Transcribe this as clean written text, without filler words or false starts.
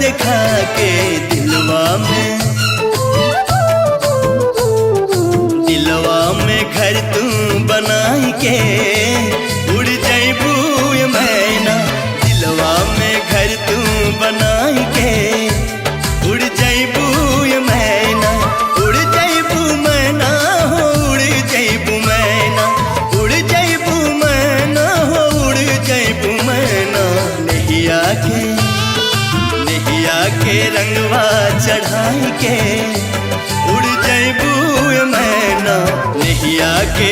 दिखा के दिलवा में घर तू बनाई के उड़ जैबू मैना। दिलवा में घर तू बनाई के उड़ जैबू मैना। उड़ जैबू मैना हो उड़ जैबू मैना। उड़ जैबू मैना हो उड़ जैबू मैना। नैया के रंगवा चढ़ाई के उड़ जैबू मैना। नैया के